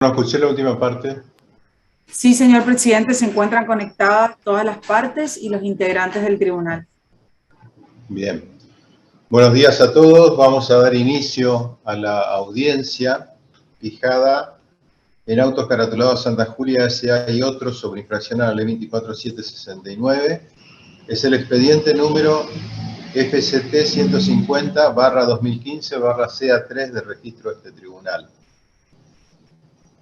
No escuché la última parte. Sí, señor presidente, se encuentran conectadas todas las partes y los integrantes del tribunal. Bien. Buenos días a todos. Vamos a dar inicio a la audiencia fijada en autos caratulados Santa Julia S.A. y otros sobre infracción a la ley 24769. Es el expediente número FCT 150/2015/CA3 de registro de este tribunal.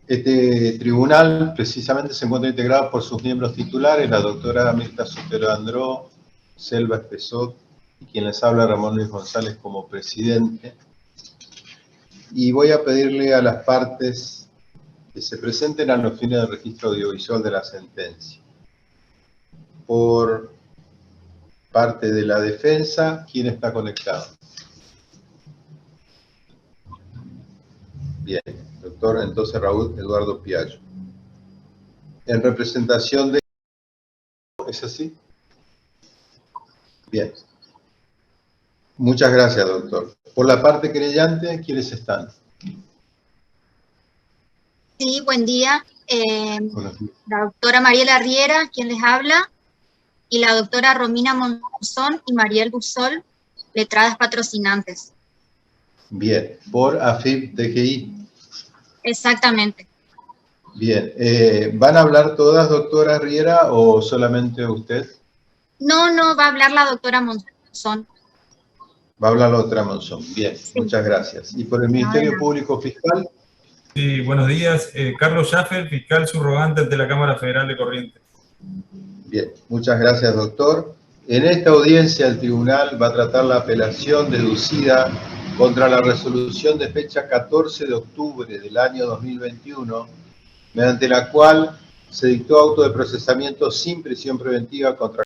Este tribunal precisamente se encuentra integrado por sus miembros titulares, la doctora Mirta Sotelo Andró, Selva Espesot, y quien les habla, Ramón Luis González, como presidente. Y voy a pedirle a las partes que se presenten a los fines del registro audiovisual de la sentencia. Por parte de la defensa, ¿quién está conectado? Bien, doctor, entonces Raúl Eduardo Piaggio. En representación de... ¿Es así? Bien. Muchas gracias, doctor. Por la parte querellante, ¿quiénes están? Sí, buen día. La doctora Mariela Riera, quien les habla, y la doctora Romina Monzón y Mariel Busol, letradas patrocinantes. Bien, por AFIP DGI. Exactamente. Bien, ¿van a hablar todas, doctora Riera, o solamente usted? No, va a hablar la doctora Monzón. Va a hablar la otra Monzón. Bien, sí. Muchas gracias. ¿Y por el Ministerio Público Fiscal? Sí, buenos días. Carlos Schaffer, fiscal subrogante ante la Cámara Federal de Corrientes. Bien, muchas gracias, doctor. En esta audiencia el tribunal va a tratar la apelación deducida contra la resolución de fecha 14 de octubre del año 2021, mediante la cual se dictó auto de procesamiento sin prisión preventiva contra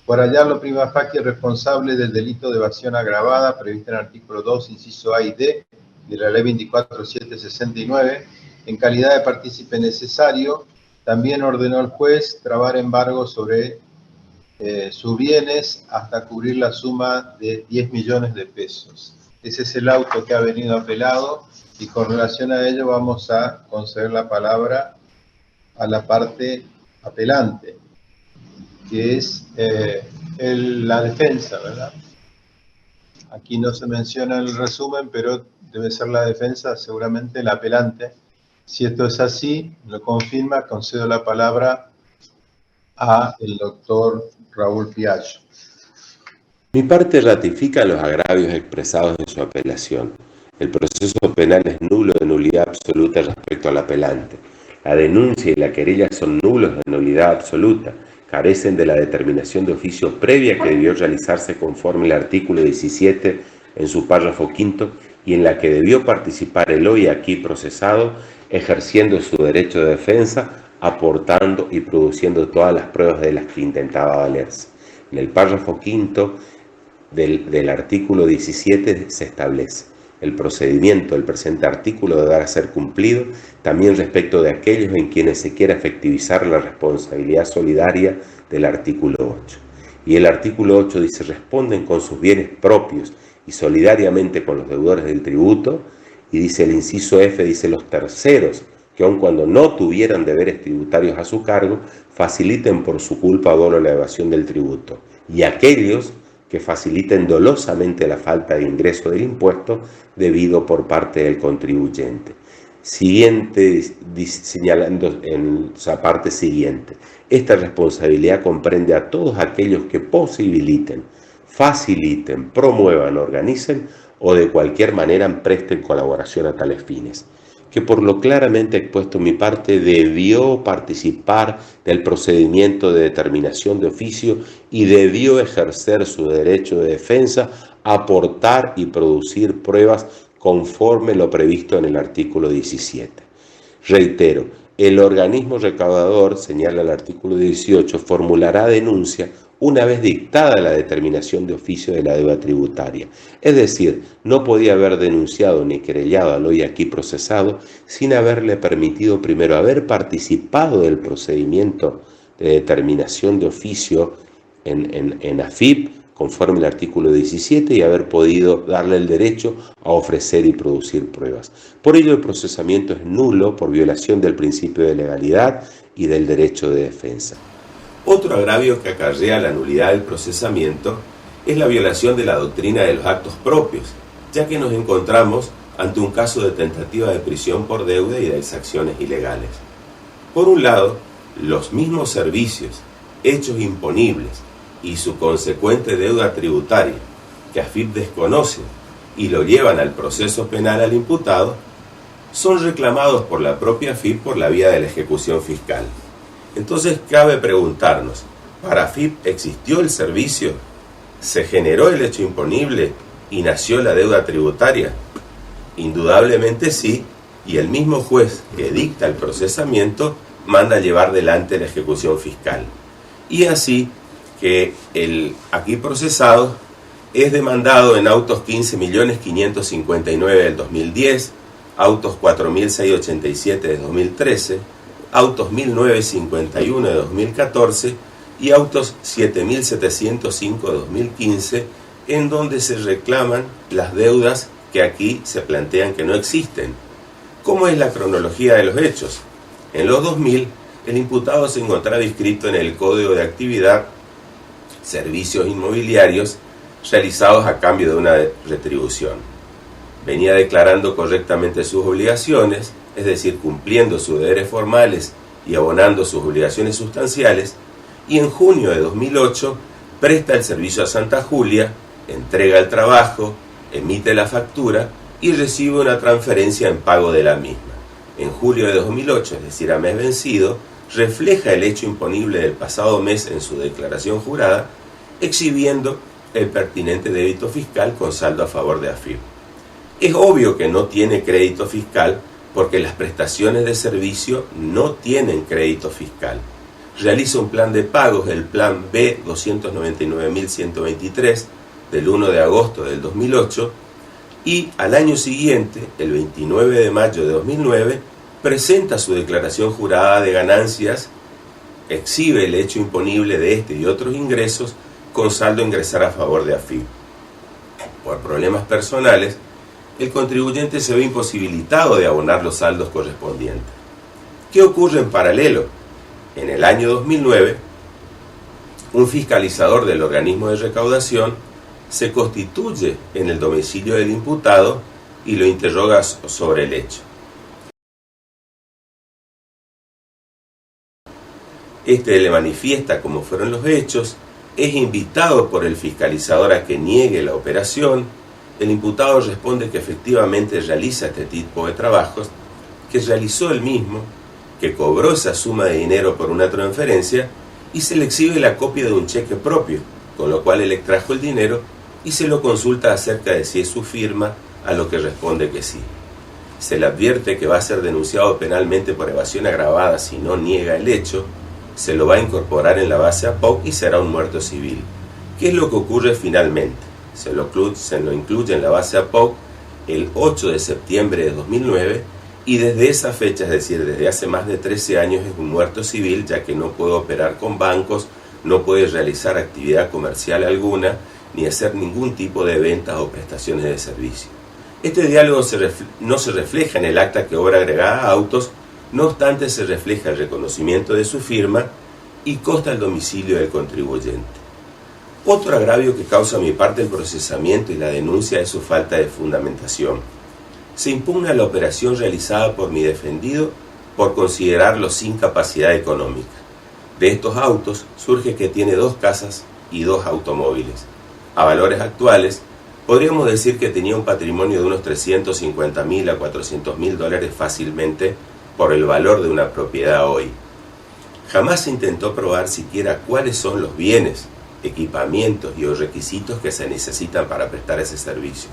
por hallarlo prima facie responsable del delito de evasión agravada previsto en el artículo 2, inciso A y D de la ley 24769, en calidad de partícipe necesario. También ordenó el juez trabar embargo sobre sus bienes hasta cubrir la suma de 10 millones de pesos. Ese es el auto que ha venido apelado y con relación a ello vamos a conceder la palabra a la parte apelante, que es la defensa, ¿verdad? Aquí no se menciona el resumen, pero debe ser la defensa, seguramente el apelante. Si esto es así, lo confirma, concedo la palabra a el doctor Raúl Piaggio. Mi parte ratifica los agravios expresados en su apelación. El proceso penal es nulo de nulidad absoluta respecto al apelante. La denuncia y la querella son nulos de nulidad absoluta. Carecen de la determinación de oficio previa que debió realizarse conforme al artículo 17 en su párrafo quinto y en la que debió participar el hoy aquí procesado, ejerciendo su derecho de defensa, aportando y produciendo todas las pruebas de las que intentaba valerse. En el párrafo quinto del artículo 17 se establece: el procedimiento del presente artículo deberá ser cumplido también respecto de aquellos en quienes se quiera efectivizar la responsabilidad solidaria del artículo 8. Y el artículo 8 dice: responden con sus bienes propios y solidariamente con los deudores del tributo. Y dice el inciso F, dice: los terceros que aun cuando no tuvieran deberes tributarios a su cargo, faciliten por su culpa o dolo la evasión del tributo. Y aquellos que faciliten dolosamente la falta de ingreso del impuesto debido por parte del contribuyente. Siguiente, señalando en la parte siguiente: esta responsabilidad comprende a todos aquellos que posibiliten, faciliten, promuevan, organicen o de cualquier manera presten colaboración a tales fines. Que por lo claramente expuesto mi parte debió participar del procedimiento de determinación de oficio y debió ejercer su derecho de defensa, aportar y producir pruebas conforme lo previsto en el artículo 17. Reitero, el organismo recaudador, señala el artículo 18, formulará denuncia una vez dictada la determinación de oficio de la deuda tributaria. Es decir, no podía haber denunciado ni querellado al hoy aquí procesado sin haberle permitido primero haber participado del procedimiento de determinación de oficio en AFIP, conforme al artículo 17, y haber podido darle el derecho a ofrecer y producir pruebas. Por ello, el procesamiento es nulo por violación del principio de legalidad y del derecho de defensa. Otro agravio que acarrea la nulidad del procesamiento es la violación de la doctrina de los actos propios, ya que nos encontramos ante un caso de tentativa de prisión por deuda y de exacciones ilegales. Por un lado, los mismos servicios, hechos imponibles y su consecuente deuda tributaria, que AFIP desconoce y lo llevan al proceso penal al imputado, son reclamados por la propia AFIP por la vía de la ejecución fiscal. Entonces cabe preguntarnos, ¿para AFIP existió el servicio? ¿Se generó el hecho imponible y nació la deuda tributaria? Indudablemente sí, y el mismo juez que dicta el procesamiento manda llevar delante la ejecución fiscal. Y así que el aquí procesado es demandado en autos 15.559.000 del 2010, autos 4.687 de 2013, autos 1.951 de 2014 y autos 7.705 de 2015, en donde se reclaman las deudas que aquí se plantean que no existen. ¿Cómo es la cronología de los hechos? En los 2000, el imputado se encontraba inscrito en el Código de Actividad Servicios Inmobiliarios realizados a cambio de una retribución. Venía declarando correctamente sus obligaciones, es decir, cumpliendo sus deberes formales y abonando sus obligaciones sustanciales, y en junio de 2008 presta el servicio a Santa Julia, entrega el trabajo, emite la factura y recibe una transferencia en pago de la misma. En julio de 2008, es decir, a mes vencido, refleja el hecho imponible del pasado mes en su declaración jurada, exhibiendo el pertinente débito fiscal con saldo a favor de AFIP. Es obvio que no tiene crédito fiscal porque las prestaciones de servicio no tienen crédito fiscal. Realiza un plan de pagos, el plan B 299.123, del 1 de agosto del 2008, y al año siguiente, el 29 de mayo de 2009, presenta su declaración jurada de ganancias, exhibe el hecho imponible de este y otros ingresos con saldo a ingresar a favor de AFIP. Por problemas personales, el contribuyente se ve imposibilitado de abonar los saldos correspondientes. ¿Qué ocurre en paralelo? En el año 2009, un fiscalizador del organismo de recaudación se constituye en el domicilio del imputado y lo interroga sobre el hecho. Este le manifiesta cómo fueron los hechos, es invitado por el fiscalizador a que niegue la operación. El imputado responde que efectivamente realiza este tipo de trabajos, que realizó el mismo, que cobró esa suma de dinero por una transferencia y se le exhibe la copia de un cheque propio, con lo cual él extrajo el dinero y se lo consulta acerca de si es su firma, a lo que responde que sí. Se le advierte que va a ser denunciado penalmente por evasión agravada si no niega el hecho, se lo va a incorporar en la base APOC y será un muerto civil. ¿Qué es lo que ocurre finalmente? Se lo incluye en la base APOC el 8 de septiembre de 2009 y desde esa fecha, es decir, desde hace más de 13 años, es un muerto civil, ya que no puede operar con bancos, no puede realizar actividad comercial alguna, ni hacer ningún tipo de ventas o prestaciones de servicio. Este diálogo no se refleja en el acta que obra agregada a autos, no obstante se refleja el reconocimiento de su firma y consta el domicilio del contribuyente. Otro agravio que causa a mi parte el procesamiento y la denuncia es su falta de fundamentación. Se impugna la operación realizada por mi defendido por considerarlo sin capacidad económica. De estos autos surge que tiene 2 casas y 2 automóviles. A valores actuales, podríamos decir que tenía un patrimonio de unos $350.000 a $400.000 fácilmente por el valor de una propiedad hoy. Jamás se intentó probar siquiera cuáles son los bienes, equipamientos y los requisitos que se necesitan para prestar ese servicio.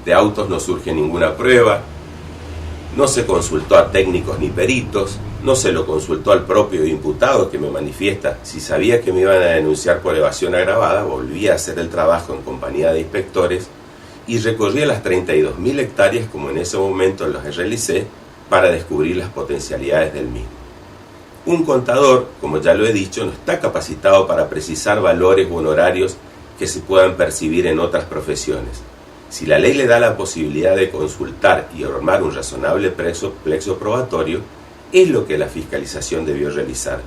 De autos no surge ninguna prueba, no se consultó a técnicos ni peritos, no se lo consultó al propio imputado que me manifiesta si sabía que me iban a denunciar por evasión agravada, volvía a hacer el trabajo en compañía de inspectores y recorría las 32.000 hectáreas como en ese momento las realicé para descubrir las potencialidades del mismo. Un contador, como ya lo he dicho, no está capacitado para precisar valores u honorarios que se puedan percibir en otras profesiones. Si la ley le da la posibilidad de consultar y armar un razonable plexo probatorio, es lo que la fiscalización debió realizar.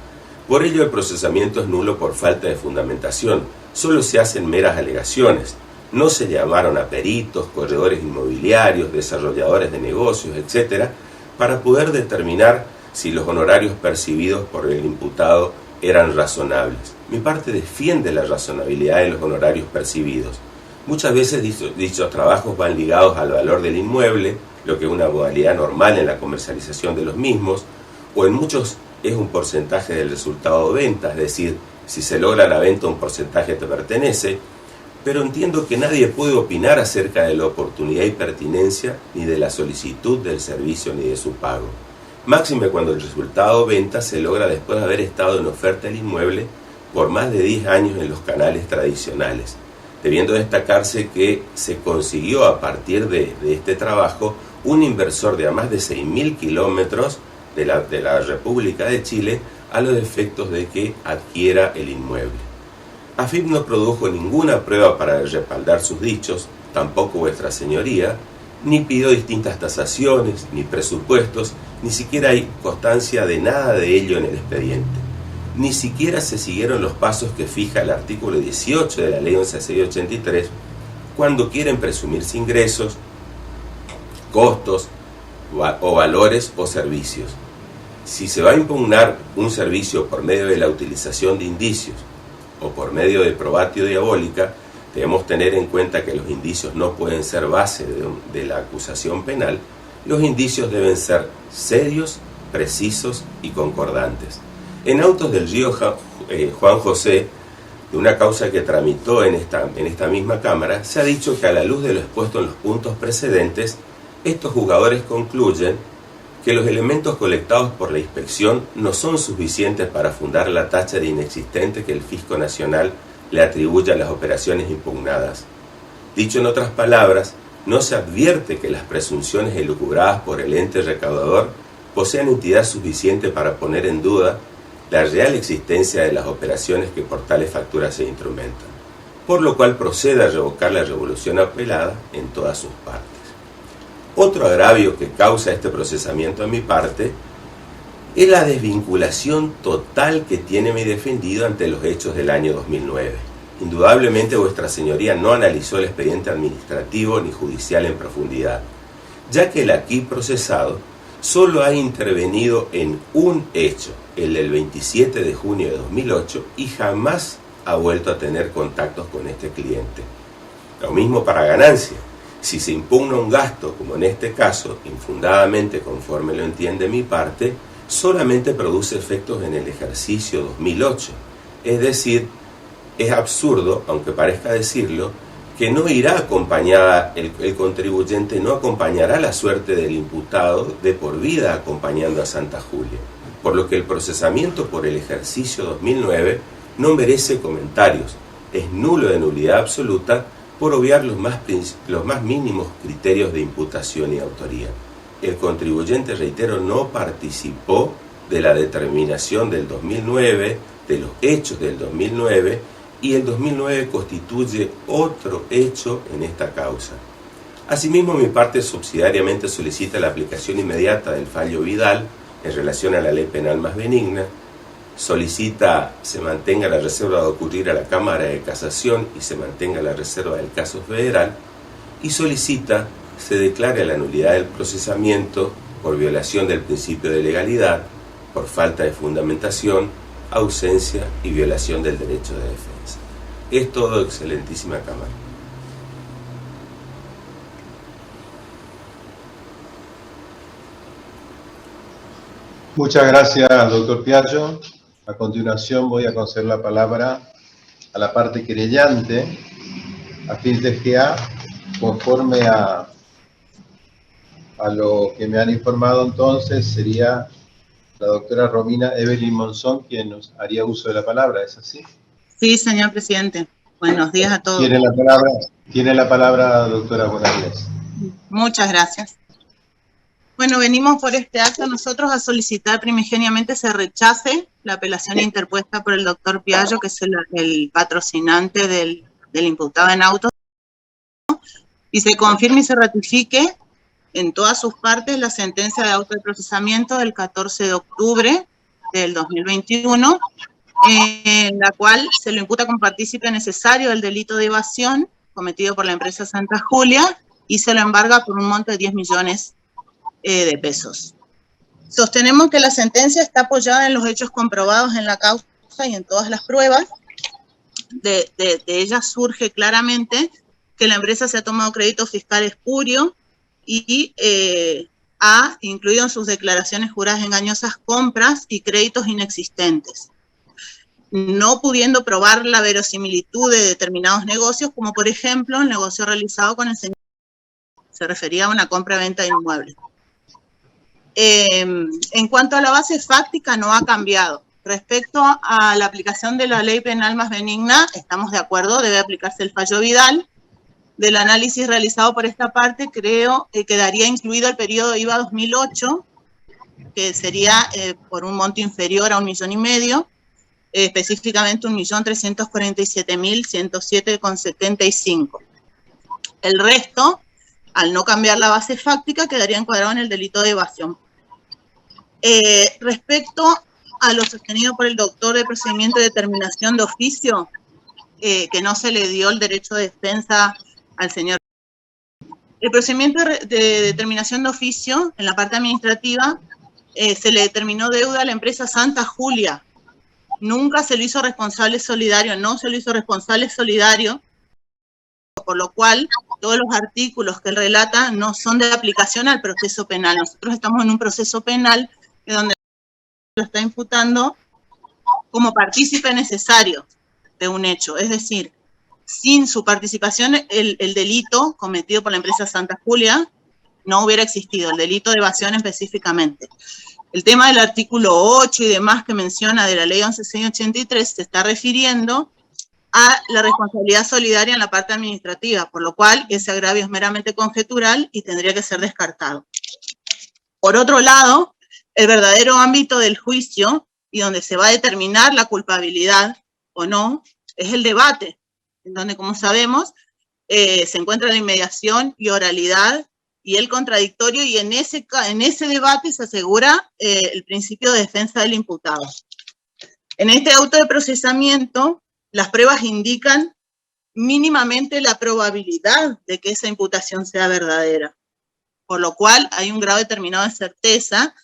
Por ello el procesamiento es nulo por falta de fundamentación, solo se hacen meras alegaciones. No se llamaron a peritos, corredores inmobiliarios, desarrolladores de negocios, etc., para poder determinar si los honorarios percibidos por el imputado eran razonables. Mi parte defiende la razonabilidad de los honorarios percibidos. Muchas veces dichos trabajos van ligados al valor del inmueble, lo que es una modalidad normal en la comercialización de los mismos, o en muchos es un porcentaje del resultado de venta, es decir, si se logra la venta un porcentaje te pertenece, pero entiendo que nadie puede opinar acerca de la oportunidad y pertinencia ni de la solicitud del servicio ni de su pago. Máxime cuando el resultado de venta se logra después de haber estado en oferta el inmueble por más de 10 años en los canales tradicionales, debiendo destacarse que se consiguió a partir de este trabajo un inversor de a más de 6.000 kilómetros de la República de Chile a los efectos de que adquiera el inmueble. AFIP no produjo ninguna prueba para respaldar sus dichos, tampoco vuestra señoría, ni pidió distintas tasaciones, ni presupuestos, ni siquiera hay constancia de nada de ello en el expediente. Ni siquiera se siguieron los pasos que fija el artículo 18 de la Ley 11.683 cuando quieren presumirse ingresos, costos o valores o servicios. Si se va a impugnar un servicio por medio de la utilización de indicios o por medio de probatio diabólica, debemos tener en cuenta que los indicios no pueden ser base de la acusación penal. Los indicios deben ser serios, precisos y concordantes. En autos del río Juan José, de una causa que tramitó en esta misma Cámara, se ha dicho que a la luz de lo expuesto en los puntos precedentes, estos juzgadores concluyen que los elementos colectados por la inspección no son suficientes para fundar la tacha de inexistente que el Fisco Nacional le atribuye a las operaciones impugnadas. Dicho en otras palabras, no se advierte que las presunciones elucubradas por el ente recaudador posean entidad suficiente para poner en duda la real existencia de las operaciones que por tales facturas se instrumentan, por lo cual procede a revocar la resolución apelada en todas sus partes. Otro agravio que causa este procesamiento a mi parte es la desvinculación total que tiene mi defendido ante los hechos del año 2009. Indudablemente vuestra señoría no analizó el expediente administrativo ni judicial en profundidad, ya que el aquí procesado solo ha intervenido en un hecho, el del 27 de junio de 2008, y jamás ha vuelto a tener contactos con este cliente. Lo mismo para ganancia. Si se impugna un gasto, como en este caso, infundadamente conforme lo entiende mi parte, solamente produce efectos en el ejercicio 2008. Es decir, es absurdo, aunque parezca decirlo, que no irá acompañada, el contribuyente no acompañará la suerte del imputado de por vida acompañando a Santa Julia, por lo que el procesamiento por el ejercicio 2009 no merece comentarios, es nulo de nulidad absoluta por obviar los más mínimos criterios de imputación y autoría. El contribuyente, reitero, no participó de la determinación del 2009, de los hechos del 2009, y el 2009 constituye otro hecho en esta causa. Asimismo, mi parte subsidiariamente solicita la aplicación inmediata del fallo Vidal en relación a la ley penal más benigna, solicita se mantenga la reserva de ocurrir a la Cámara de Casación y se mantenga la reserva del caso federal, y solicita se declare la nulidad del procesamiento por violación del principio de legalidad, por falta de fundamentación, ausencia y violación del derecho de defensa. Es todo, excelentísima Cámara. Muchas gracias, doctor Piaggio. A continuación voy a conceder la palabra a la parte querellante, a fin de que conforme a lo que me han informado entonces, sería la doctora Romina Evelyn Monzón quien nos haría uso de la palabra, ¿es así? Sí, señor presidente. Buenos días a todos. Tiene la palabra doctora Morales. Muchas gracias. Bueno, venimos por este acto nosotros a solicitar primigeniamente se rechace la apelación interpuesta por el doctor Piaggio, que es el patrocinante del imputado en autos, y se confirme y se ratifique en todas sus partes la sentencia de auto de procesamiento del 14 de octubre del 2021, en la cual se lo imputa como partícipe necesario del delito de evasión cometido por la empresa Santa Julia y se lo embarga por un monto de 10 millones de pesos. Sostenemos que la sentencia está apoyada en los hechos comprobados en la causa y en todas las pruebas. De ella surge claramente que la empresa se ha tomado crédito fiscal espurio y ha incluido en sus declaraciones juradas engañosas compras y créditos inexistentes, no pudiendo probar la verosimilitud de determinados negocios, como por ejemplo el negocio realizado con el señor. Se refería a una compra-venta de inmuebles. En cuanto a la base fáctica, no ha cambiado. Respecto a la aplicación de la ley penal más benigna, estamos de acuerdo, debe aplicarse el fallo Vidal. Del análisis realizado por esta parte, creo que quedaría incluido el periodo de IVA 2008, que sería por un monto inferior a 1,5 millones, específicamente 1.347.107,75. El resto, al no cambiar la base fáctica, quedaría encuadrado en el delito de evasión. Respecto a lo sostenido por el doctor de procedimiento de determinación de oficio, que no se le dio el derecho de defensa al señor. El procedimiento de determinación de oficio, en la parte administrativa, se le determinó deuda a la empresa Santa Julia. Nunca se lo hizo responsable solidario, no se lo hizo responsable solidario, por lo cual todos los artículos que él relata no son de aplicación al proceso penal. Nosotros estamos en un proceso penal donde lo está imputando como partícipe necesario de un hecho, es decir, sin su participación el delito cometido por la empresa Santa Julia no hubiera existido, el delito de evasión específicamente. El tema del artículo 8 y demás que menciona de la ley 11.683 se está refiriendo a la responsabilidad solidaria en la parte administrativa, por lo cual ese agravio es meramente conjetural y tendría que ser descartado. Por otro lado, el verdadero ámbito del juicio y donde se va a determinar la culpabilidad o no es el debate, en donde, como sabemos, se encuentra la inmediación y oralidad y el contradictorio, y en ese debate se asegura el principio de defensa del imputado. En este auto de procesamiento, las pruebas indican mínimamente la probabilidad de que esa imputación sea verdadera, por lo cual hay un grado determinado de certeza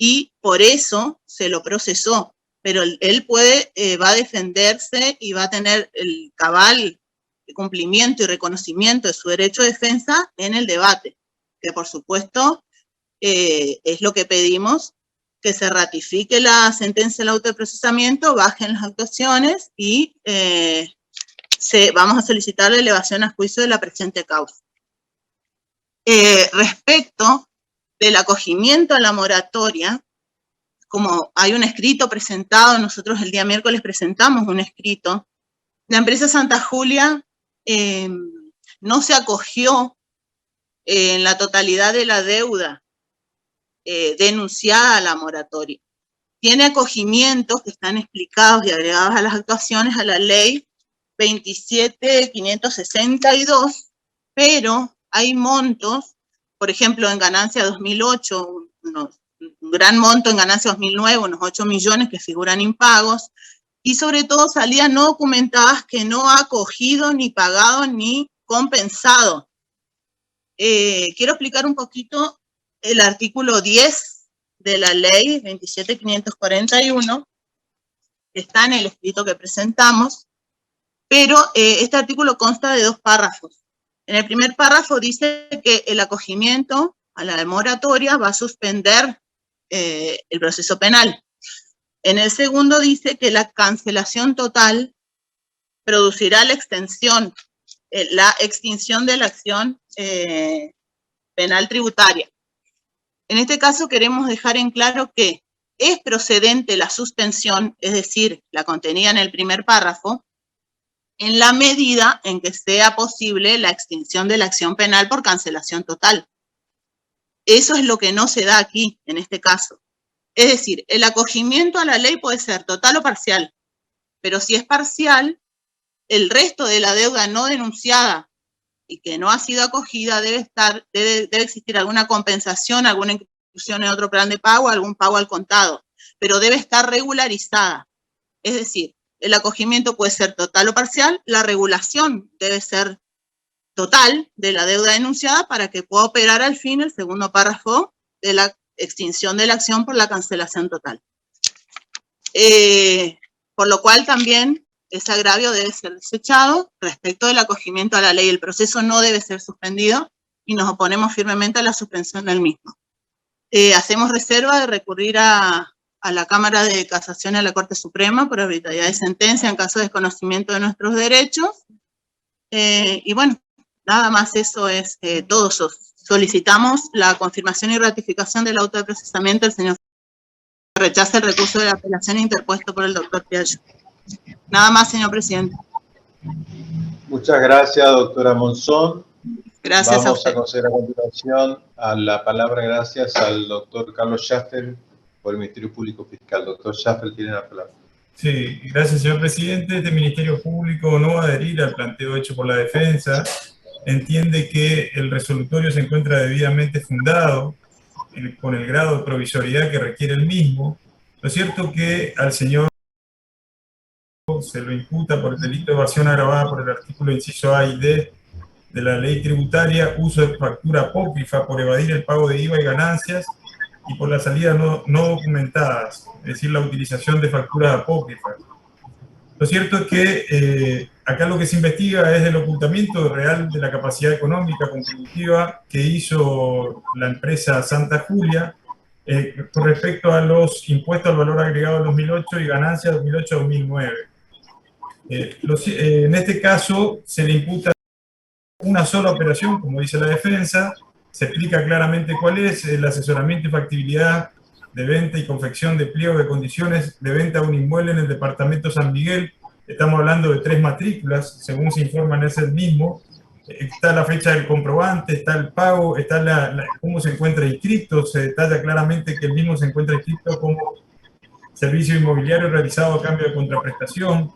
y por eso se lo procesó, pero él va a defenderse y va a tener el cabal cumplimiento y reconocimiento de su derecho de defensa en el debate, que por supuesto es lo que pedimos, que se ratifique la sentencia del auto de procesamiento, bajen las actuaciones y vamos a solicitar la elevación a juicio de la presente causa. Respecto del acogimiento a la moratoria, como hay un escrito presentado, nosotros el día miércoles presentamos un escrito, la empresa Santa Julia no se acogió en la totalidad de la deuda denunciada a la moratoria. Tiene acogimientos que están explicados y agregados a las actuaciones a la ley 27.562, pero hay montos, por ejemplo, en ganancia 2008, un gran monto en ganancia 2009, unos 8 millones que figuran impagos, y sobre todo salidas no documentadas que no ha acogido, ni pagado, ni compensado. Quiero explicar un poquito el artículo 10 de la ley 27.541, que está en el escrito que presentamos, pero este artículo consta de 2 párrafos. En el primer párrafo dice que el acogimiento a la moratoria va a suspender el proceso penal. En el segundo dice que la cancelación total producirá la extinción de la acción penal tributaria. En este caso queremos dejar en claro que es procedente la suspensión, es decir, la contenida en el primer párrafo, en la medida en que sea posible la extinción de la acción penal por cancelación total. Eso es lo que no se da aquí, en este caso. Es decir, el acogimiento a la ley puede ser total o parcial, pero si es parcial, el resto de la deuda no denunciada y que no ha sido acogida debe existir alguna compensación, alguna inclusión en otro plan de pago, algún pago al contado, pero debe estar regularizada. Es decir, el acogimiento puede ser total o parcial, la regulación debe ser total de la deuda denunciada para que pueda operar al fin el segundo párrafo de la extinción de la acción por la cancelación total. Por lo cual también ese agravio debe ser desechado respecto del acogimiento a la ley. El proceso no debe ser suspendido y nos oponemos firmemente a la suspensión del mismo. Hacemos reserva de recurrir a la Cámara de Casación y a la Corte Suprema por arbitrariedad de sentencia en caso de desconocimiento de nuestros derechos. Y bueno, nada más eso es todo. Solicitamos la confirmación y ratificación del auto de procesamiento del señor rechaza el recurso de la apelación interpuesto por el doctor Piaggio. Nada más, señor presidente. Muchas gracias, doctora Monzón. Gracias Vamos a a conceder a continuación a la palabra, gracias al doctor Carlos Schaffer por el Ministerio Público Fiscal. Doctor Schaffer, tiene la palabra. Sí, gracias, señor presidente. Este Ministerio Público no va a adherir al planteo hecho por la defensa. Entiende que el resolutorio se encuentra debidamente fundado con el grado de provisoriedad que requiere el mismo. Lo cierto que al señor se lo imputa por el delito de evasión agravada por el artículo inciso A y D de la ley tributaria, uso de factura apócrifa por evadir el pago de IVA y ganancias y por las salidas no documentadas, es decir, la utilización de facturas apócrifas. Lo cierto es que acá lo que se investiga es el ocultamiento real de la capacidad económica contributiva que hizo la empresa Santa Julia con respecto a los impuestos al valor agregado de 2008 y ganancias de 2008 a 2009. En este caso se le imputa una sola operación, como dice la defensa, se explica claramente cuál es el asesoramiento y factibilidad de venta y confección de pliego de condiciones de venta de un inmueble en el departamento San Miguel. Estamos hablando de 3 matrículas, según se informa en ese mismo. Está la fecha del comprobante, está el pago, está cómo se encuentra inscrito, se detalla claramente que el mismo se encuentra inscrito como servicio inmobiliario realizado a cambio de contraprestación.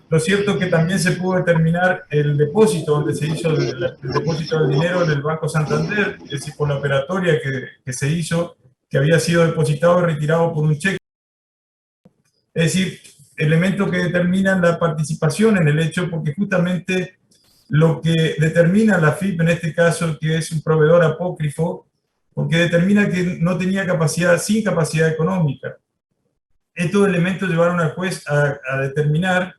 Lo cierto es que también se pudo determinar el depósito donde se hizo el depósito del dinero en el Banco Santander, es decir, por la operatoria que se hizo, que había sido depositado y retirado por un cheque. Es decir, elementos que determinan la participación en el hecho, porque justamente lo que determina la FIP en este caso, que es un proveedor apócrifo, porque determina que no tenía capacidad, sin capacidad económica. Estos elementos llevaron al juez a determinar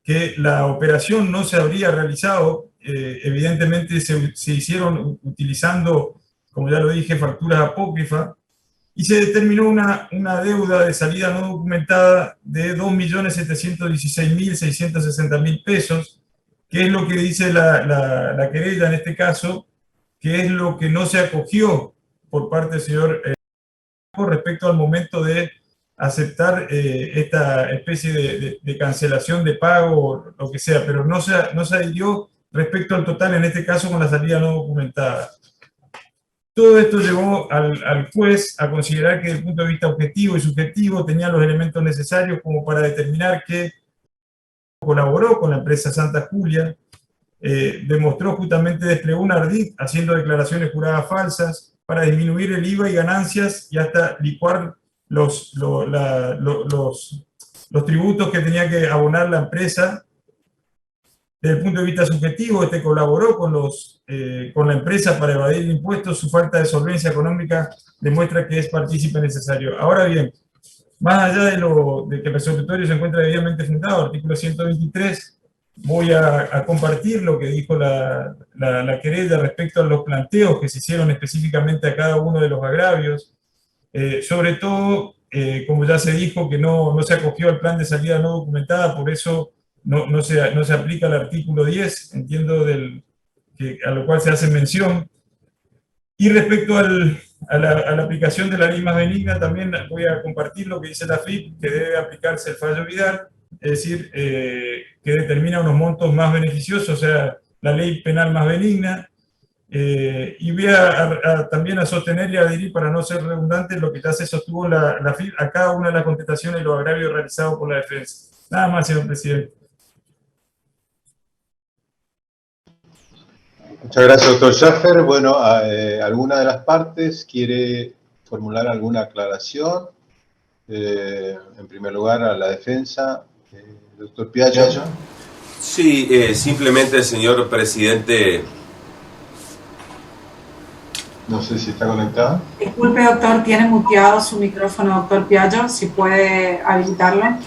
que la operación no se habría realizado, evidentemente se hicieron utilizando, como ya lo dije, facturas apócrifas, y se determinó una deuda de salida no documentada de 2.716.660.000 pesos, que es lo que dice la querella en este caso, que es lo que no se acogió por parte del señor respecto al momento de aceptar esta especie de cancelación de pago o lo que sea, pero no se adhirió respecto al total, en este caso con la salida no documentada. Todo esto llevó al juez a considerar que desde el punto de vista objetivo y subjetivo tenía los elementos necesarios como para determinar que colaboró con la empresa Santa Julia, demostró justamente, desplegó un ardid haciendo declaraciones juradas falsas para disminuir el IVA y ganancias y hasta licuar los tributos que tenía que abonar la empresa. Desde el punto de vista subjetivo, colaboró con la empresa para evadir impuestos. Su falta de solvencia económica demuestra que es partícipe necesario. Ahora bien, más allá de que el resolutorio se encuentra debidamente fundado, artículo 123, voy a compartir lo que dijo la querella respecto a los planteos que se hicieron específicamente a cada uno de los agravios. Sobre todo, como ya se dijo, que no se acogió al plan de salida no documentada, por eso no se aplica el artículo 10, entiendo, a lo cual se hace mención. Y respecto a la aplicación de la ley más benigna, también voy a compartir lo que dice la FIP, que debe aplicarse el fallo Vidal, es decir, que determina unos montos más beneficiosos, o sea, la ley penal más benigna. Y voy también a sostener y adherir, para no ser redundante, lo que ya se sostuvo la FIP a cada una de las contestaciones y los agravios realizados por la defensa. Nada más, señor presidente. Muchas gracias, doctor Schaffer. Bueno, ¿alguna de las partes quiere formular alguna aclaración? En primer lugar, a la defensa. Doctor Piaggio. Sí, simplemente, señor presidente. No sé si está conectado. Disculpe, doctor, tiene muteado su micrófono, doctor Piaggio, si puede habilitarlo.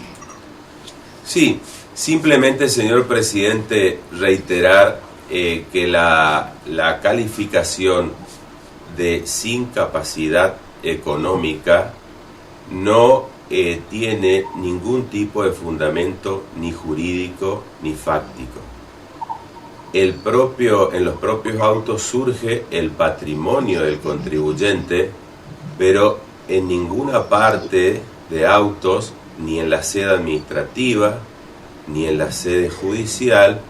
Sí, simplemente, señor presidente, reiterar que la calificación de sin capacidad económica no tiene ningún tipo de fundamento ni jurídico ni fáctico. En los propios autos surge el patrimonio del contribuyente, pero en ninguna parte de autos, ni en la sede administrativa, ni en la sede judicial,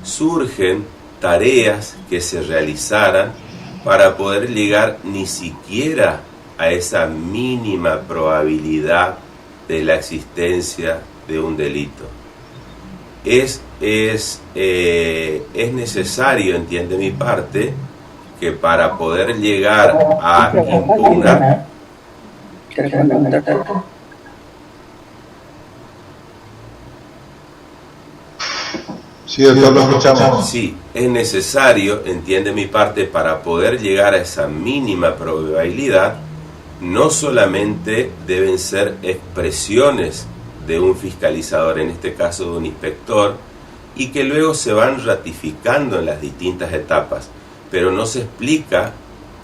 surgen tareas que se realizaran para poder llegar ni siquiera a esa mínima probabilidad de la existencia de un delito. Es necesario, entiende mi parte, que para poder llegar a impugnar... Sí, doctor, lo escuchamos. Sí, es necesario, entiende mi parte, para poder llegar a esa mínima probabilidad, no solamente deben ser expresiones de un fiscalizador, en este caso de un inspector, y que luego se van ratificando en las distintas etapas, pero no se explica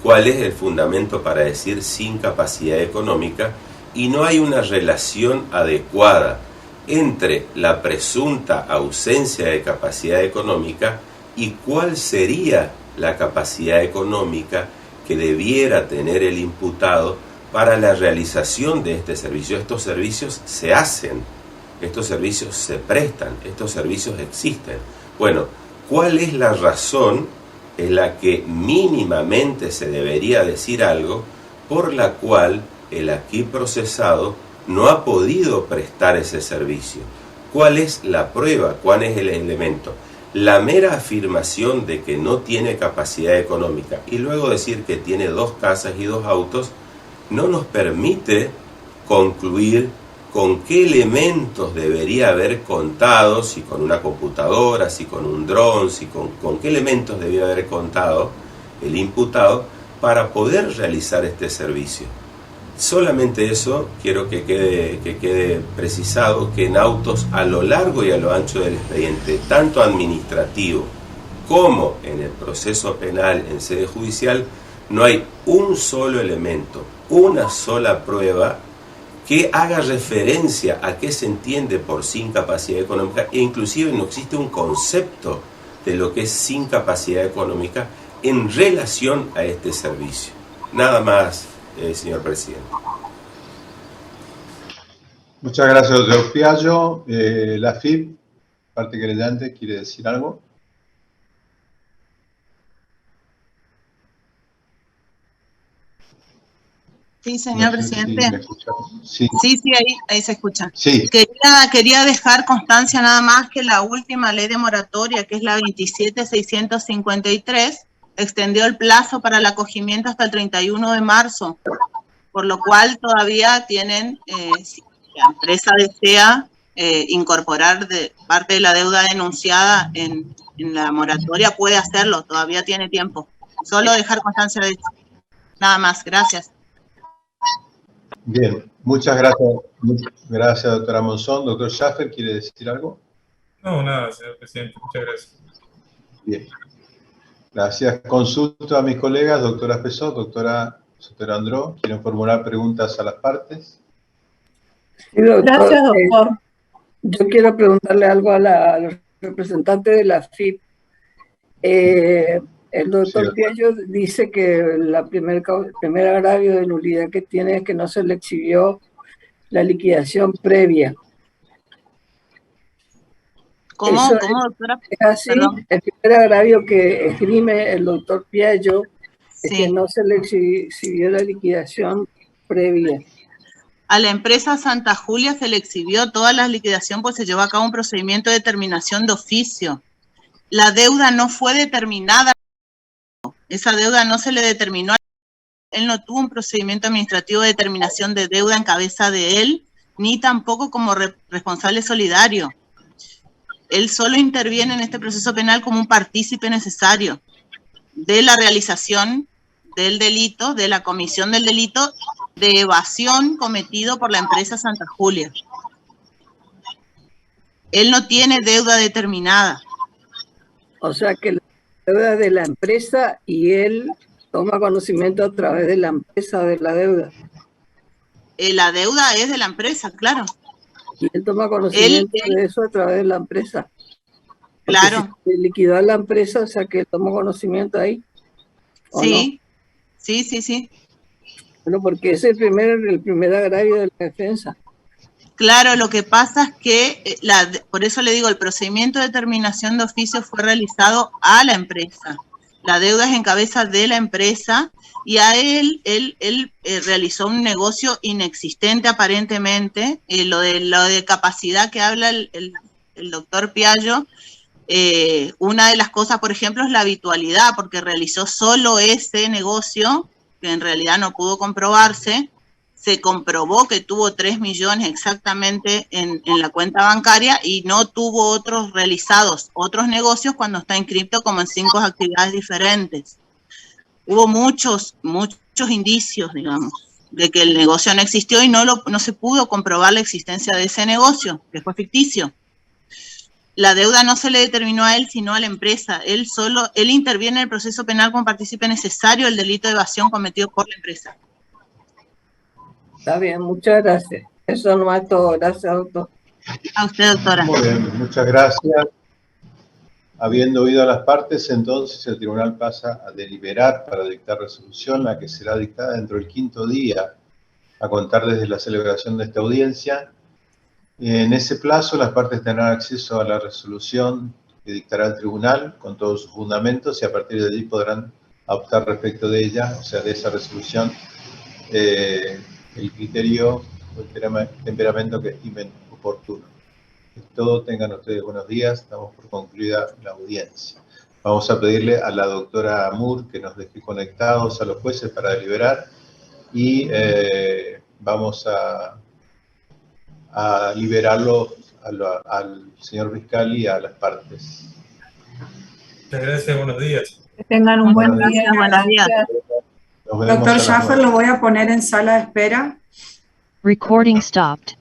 cuál es el fundamento para decir sin capacidad económica, y no hay una relación adecuada entre la presunta ausencia de capacidad económica y cuál sería la capacidad económica que debiera tener el imputado para la realización de este servicio. Estos servicios se hacen, estos servicios se prestan, estos servicios existen. Bueno, ¿cuál es la razón en la que mínimamente se debería decir algo por la cual el aquí procesado no ha podido prestar ese servicio? ¿Cuál es la prueba? ¿Cuál es el elemento? La mera afirmación de que no tiene capacidad económica y luego decir que tiene 2 casas y 2 autos no nos permite concluir con qué elementos debería haber contado, si con una computadora, si con un dron, si con qué elementos debía haber contado el imputado para poder realizar este servicio. Solamente eso quiero que quede precisado, que en autos a lo largo y a lo ancho del expediente, tanto administrativo como en el proceso penal en sede judicial, no hay un solo elemento, una sola prueba que haga referencia a qué se entiende por sin capacidad económica, e inclusive no existe un concepto de lo que es sin capacidad económica en relación a este servicio. Nada más, señor presidente. Muchas gracias, doctor Piaggio. La FIP, parte querellante, ¿quiere decir algo? Sí, señor presidente. Sí, ahí se escucha. Sí. Quería dejar constancia nada más que la última ley de moratoria, que es la 27.653, extendió el plazo para el acogimiento hasta el 31 de marzo, por lo cual todavía tienen, si la empresa desea incorporar parte de la deuda denunciada en la moratoria, puede hacerlo, todavía tiene tiempo. Solo dejar constancia de eso. Nada más, gracias. Bien, muchas gracias. Gracias, doctora Monzón. Doctor Schaffer, ¿quiere decir algo? No, nada, señor presidente. Muchas gracias. Bien. Gracias. Consulto a mis colegas, doctora Pessoa, doctora Sotero-Andró. ¿Quieren formular preguntas a las partes? Sí, doctor. Gracias, doctor. Yo quiero preguntarle algo a los representantes de la FIP. El doctor Piaggio dice que el primer agravio de nulidad que tiene es que no se le exhibió la liquidación previa. ¿Cómo, Eso doctora? es así. Perdón. El primer agravio que esgrime el doctor Piaggio es Sí. que no se le exhibió la liquidación previa. A la empresa Santa Julia se le exhibió toda la liquidación, pues se llevó a cabo un procedimiento de determinación de oficio. La deuda no fue determinada. Esa deuda no se le determinó. Él no tuvo un procedimiento administrativo de determinación de deuda en cabeza de él, ni tampoco como responsable solidario. Él solo interviene en este proceso penal como un partícipe necesario de la realización del delito, de la comisión del delito de evasión cometido por la empresa Santa Julia. Él no tiene deuda determinada. O sea que la deuda de la empresa y él toma conocimiento a través de la empresa de la deuda. La deuda es de la empresa, claro. Y él toma conocimiento de eso a través de la empresa. Porque claro. si liquidó a la empresa, o sea que él toma conocimiento ahí. Sí, no? sí. Bueno, porque es el primer agravio de la defensa. Claro, lo que pasa es que, por eso le digo, el procedimiento de determinación de oficio fue realizado a la empresa. La deuda es en cabeza de la empresa y a él realizó un negocio inexistente aparentemente. Lo de capacidad que habla el doctor Piaggio, una de las cosas, por ejemplo, es la habitualidad, porque realizó solo ese negocio, que en realidad no pudo comprobarse. Se comprobó que tuvo 3 millones exactamente en la cuenta bancaria y no tuvo otros realizados, otros negocios cuando está inscripto como en 5 actividades diferentes. Hubo muchos indicios, digamos, de que el negocio no existió y no se pudo comprobar la existencia de ese negocio, que fue ficticio. La deuda no se le determinó a él, sino a la empresa. Él interviene en el proceso penal como partícipe necesario del delito de evasión cometido por la empresa. Está bien, muchas gracias. Eso no es todo. Gracias, doctor. A usted, doctora. Muy bien, muchas gracias. Habiendo oído a las partes, entonces el tribunal pasa a deliberar para dictar resolución, la que será dictada dentro del 5º día, a contar desde la celebración de esta audiencia. En ese plazo, las partes tendrán acceso a la resolución que dictará el tribunal con todos sus fundamentos y a partir de allí podrán optar respecto de ella, o sea, de esa resolución, el criterio o el temperamento que estimen oportuno. Es todo, tengan ustedes buenos días, damos por concluida la audiencia. Vamos a pedirle a la doctora Moore que nos deje conectados a los jueces para deliberar y vamos a liberarlo al señor fiscal y a las partes. Muchas gracias, buenos días. Que tengan un buen día. Buenos días. Nos vemos Doctor a las Schaffer, 9. lo voy a poner en sala de espera. Recording stopped.